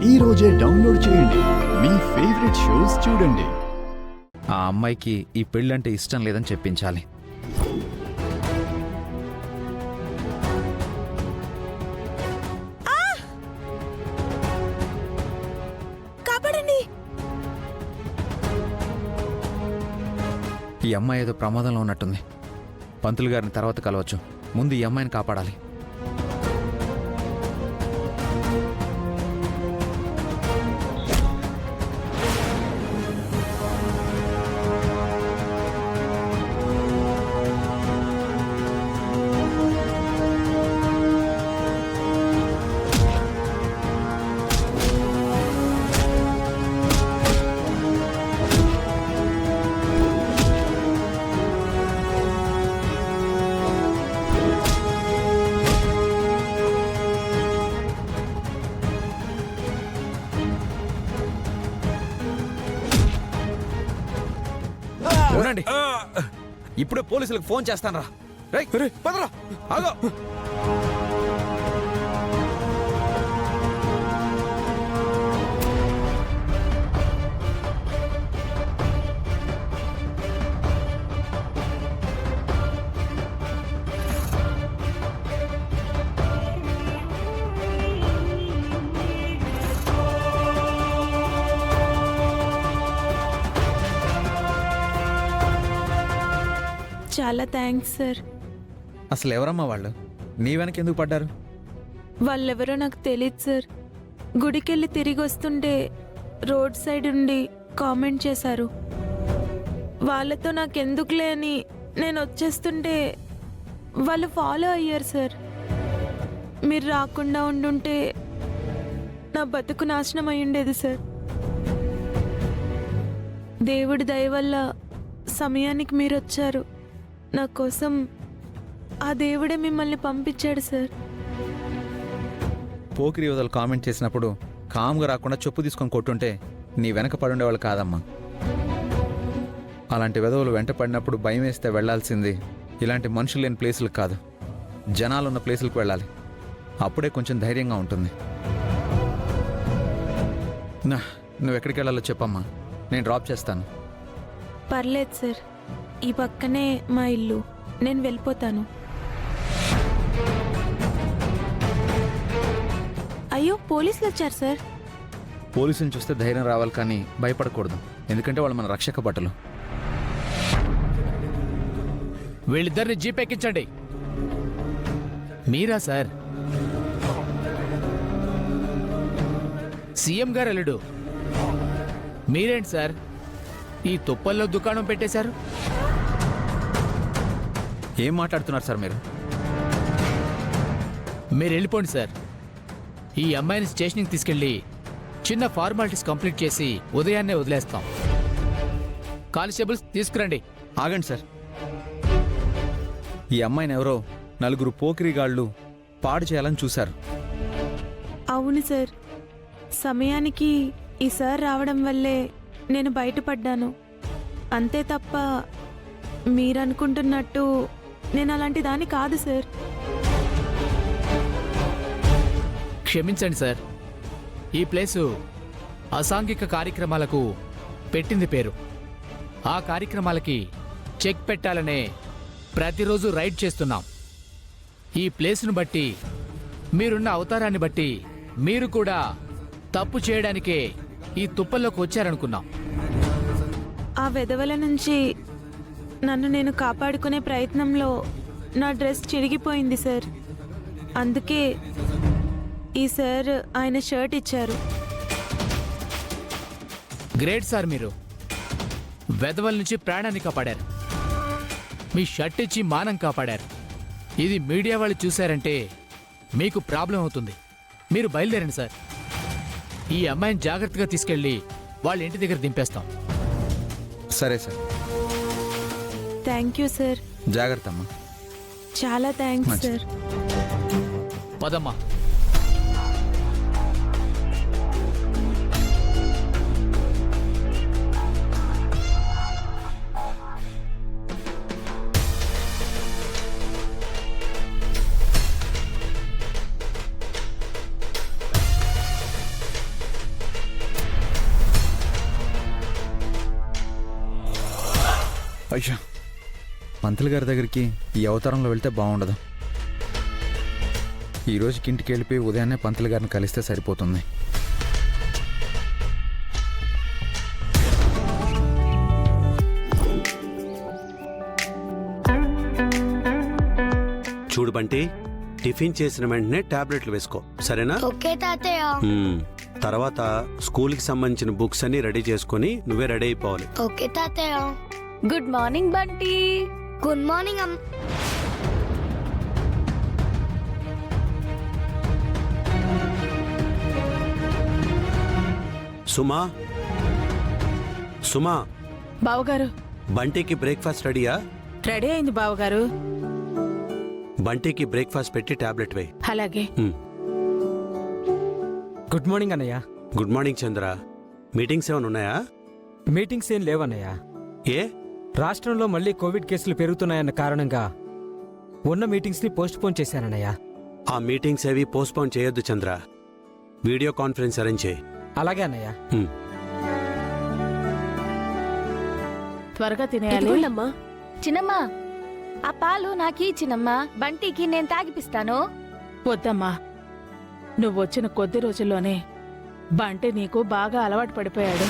ఈ రోజే డౌన్లోడ్ చేయండి. మీ ఫేవరెట్ షోస్ చూడండి. ఆ అమ్మాయికి ఈ పెళ్ళంటే ఇష్టం లేదని చెప్పించాలి. కాపాడండి. ఈ అమ్మాయి ఏదో ప్రమాదంలో ఉన్నట్టుంది. పంతులు గారిని తర్వాత కలవచ్చు. ముందు ఈ అమ్మాయిని కాపాడాలి. ఉండండి, ఇప్పుడే పోలీసులకు ఫోన్ చేస్తాను రా. పదరా, ఆగో. చాలా థ్యాంక్స్ సార్. అసలు ఎవరమ్మా వాళ్ళు? నీ వెనక ఎందుకు పడ్డారు? వాళ్ళెవరో నాకు తెలియదు సార్. గుడికెళ్ళి తిరిగి వస్తుంటే రోడ్ సైడ్ ఉండి కామెంట్ చేశారు. వాళ్ళతో నాకెందుకులే అని నేను వచ్చేస్తుంటే వాళ్ళు ఫాలో అయ్యారు సార్. మీరు రాకుండా ఉండుంటే నా బతుకు నాశనం అయి ఉండేది సార్. దేవుడి దయ వల్ల సమయానికి మీరు వచ్చారు. నా కోసం ఆ దేవుడే మిమ్మల్ని పంపించాడు సార్. పోకిరి యువతలు కామెంట్ చేసినప్పుడు కామ్గా రాకుండా చెప్పు తీసుకొని కొట్టుంటే నీ వెనక పడుండేవాళ్ళు కాదమ్మా. అలాంటి వెధవులు వెంట పడినప్పుడు భయం వేస్తే వెళ్లాల్సింది ఇలాంటి మనుషులు లేని ప్లేసులకు కాదు, జనాలున్న ప్లేసులకు వెళ్ళాలి. అప్పుడే కొంచెం ధైర్యంగా ఉంటుంది. నువ్వు ఎక్కడికి వెళ్ళాలో చెప్పమ్మా, నేను డ్రాప్ చేస్తాను. పర్లేదు సార్, ఈ పక్కనే మా ఇల్లు, నేను వెళ్ళిపోతాను. అయ్యో, పోలీసులు వచ్చారు సార్. పోలీసుని చూస్తే ధైర్యం రావాలి కానీ భయపడకూడదు, ఎందుకంటే వాళ్ళు మన రక్షక భటులు. వీళ్ళిద్దరిని జీప్ ఎక్కించండి. మీరా సార్? సీఎం గారు అల్లుడు మీరేంటి సార్ ఈ తుప్పల్లో దుకాణం పెట్టేశారు? ఏం మాట్లాడుతున్నారు సార్ మీరు? మీరు వెళ్ళిపోండి సార్. ఈ అమ్మాయిని స్టేషన్కి తీసుకెళ్ళి చిన్న ఫార్మాలిటీస్ కంప్లీట్ చేసి ఉదయాన్నే వదిలేస్తాం. కానిస్టేబుల్స్ తీసుకురండి. ఆగండి సార్. ఈ అమ్మాయిని ఎవరో నలుగురు పోకిరిగాళ్ళు పాడు చేయాలని చూశారు. అవును సార్, సమయానికి ఈ సార్ రావడం వల్లే నేను బయటపడ్డాను. అంతే తప్ప మీరనుకుంటున్నట్టు నేను అలాంటి దాన్ని కాదు సార్. క్షమించండి సార్, ఈ ప్లేసు అసాంఘిక కార్యక్రమాలకు పెట్టింది పేరు. ఆ కార్యక్రమాలకి చెక్ పెట్టాలనే ప్రతిరోజు రైడ్ చేస్తున్నాం. ఈ ప్లేసును బట్టి, మీరున్న అవతారాన్ని బట్టి మీరు కూడా తప్పు చేయడానికే ఈ తుప్పల్లోకి వచ్చారనుకున్నాం. ఆ వెధవల నుంచి నన్ను నేను కాపాడుకునే ప్రయత్నంలో నా డ్రెస్ చిరిగిపోయింది సార్. అందుకే ఈ సార్ ఆయన షర్ట్ ఇచ్చారు. గ్రేట్ సార్, మీరు వెధవల నుంచి ప్రాణాన్ని కాపాడారు. మీ షర్ట్ ఇచ్చి మానం కాపాడారు. ఇది మీడియా వాళ్ళు చూశారంటే మీకు ప్రాబ్లం అవుతుంది. మీరు బయలుదేరండి సార్. ఈ అమ్మాయిని జాగ్రత్తగా తీసుకెళ్ళి వాళ్ళ ఇంటి దగ్గర దింపేస్తాం. సరే సార్. Thank you sir. జాగ్రత్త అమ్మా. చాలా థ్యాంక్స్ సార్. పదమ్మా. అయ్యా, పంతులు గారి దగ్గరికి ఈ అవతారంలో వెళ్తే బాగుండదు. ఈ రోజుకి ఇంటికి వెళ్ళిపోయి ఉదయాన్నే పంతులు గారిని కలిస్తే సరిపోతుంది. చూడు బంటి, టిఫిన్ చేసిన వెంటనే టాబ్లెట్లు వేసుకో, సరేనా? ఓకే తాతయ్య. తర్వాత స్కూల్కి సంబంధించిన బుక్స్ అన్ని రెడీ చేసుకొని నువ్వే రెడీ అయిపోవాలి. ఓకే తాతయ్య. Good morning Bunty. Good morning అమ్మ. సుమా, సుమా, బావగారు బంటికి బ్రేక్ఫాస్ట్ రెడీయా? రెడీ అయింది బావగారు. బంటికి బ్రేక్ఫాస్ట్ పెట్టి టాబ్లెట్ వేయి. అలాగే. గుడ్ మార్నింగ్ అన్నయ్య. గుడ్ మార్నింగ్ చంద్ర. మీటింగ్స్ ఏమైనా ఉన్నాయా? మీటింగ్స్ ఏం లేవన్నయ్య. ఏ? రాష్ట్రంలో మళ్ళీ కోవిడ్ కేసులు పెరుగుతున్నాయన్న కారణంగా ఉన్న మీటింగ్స్ ని పోస్ట్ పోన్ చేశానన్నయ్య. ఆ మీటింగ్స్ ఏవి పోస్ట్పోన్ చేయొద్దు చంద్ర. వీడియో కాన్ఫరెన్స్ అరేంజ్ చేయి. అలాగే అన్నయ్య. త్వరగా తినేయాలి. ఇదిగోండమ్మా. చిన్నమ్మా, ఆ పాలు నాకీ చిన్నమ్మా. బంటికి నేను తాగిపిస్తాను. వద్దమ్మా, నువ్వు వచ్చిన కొద్ది రోజుల్లోనే బంటి నీకు బాగా అలవాటు పడిపోయాడు.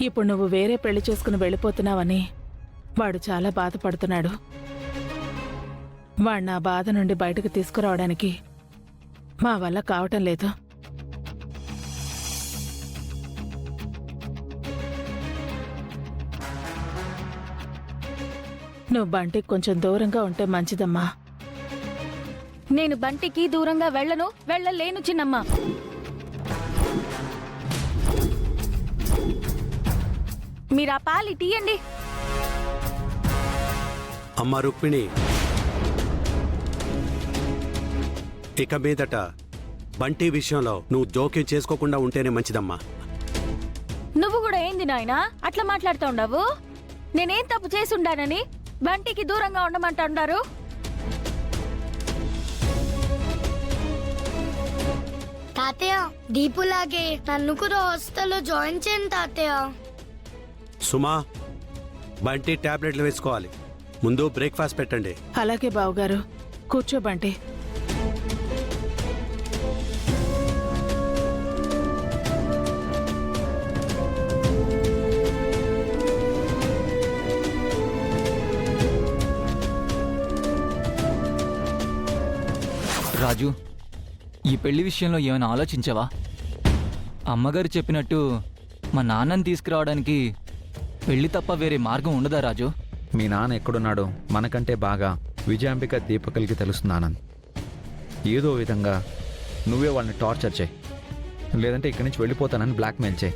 ఇప్పుడు నువ్వు వేరే పెళ్లి చేసుకుని వెళ్ళిపోతున్నావని వాడు చాలా బాధపడుతున్నాడు. వాడు నా బాధ నుండి బయటకు తీసుకురావడానికి మా వల్ల కావటం లేదు. నువ్వు బంటికి కొంచెం దూరంగా ఉంటే మంచిదమ్మా. నేను బంటికి దూరంగా వెళ్ళలేను చిన్నమ్మా. మీరు ఆ పాలు తీయండి. అమ్మా రుక్మిణి, ఇక మీదట బంటి విషయంలో నువ్వు జోక్యం చేసుకోకుండా ఉంటేనే మంచిదమ్మా. నువ్వు కూడా ఏంది నాయనా అట్లా మాట్లాడుతూ ఉండవు? నేనేం తప్పు చేసి ఉండానని బంటికి దూరంగా ఉండమంటున్నారు? తాతయ్య, దీపులాగే నన్ను కూడా హాస్టల్లో జాయిన్ చేయండి తాతయ్య. సుమా, బంటి టాబ్లెట్లు వేసుకోవాలి. ముందు బ్రేక్ఫాస్ట్ పెట్టండి. అలాగే బావగారు, కూర్చో బంటి. రాజు, ఈ పెళ్లి విషయంలో ఏమైనా ఆలోచించావా? అమ్మగారు చెప్పినట్టు మా నాన్నని తీసుకురావడానికి పెళ్లి తప్ప వేరే మార్గం ఉండదా రాజు? మీ నాన్న ఎక్కడున్నాడో మనకంటే బాగా విజయాంబిక దీపకల్కి తెలుస్తుంది ఆనంద్. ఏదో విధంగా నువ్వే వాళ్ళని టార్చర్ చేయి, లేదంటే ఇక్కడి నుంచి వెళ్ళిపోతానని బ్లాక్మెయిల్ చేయి.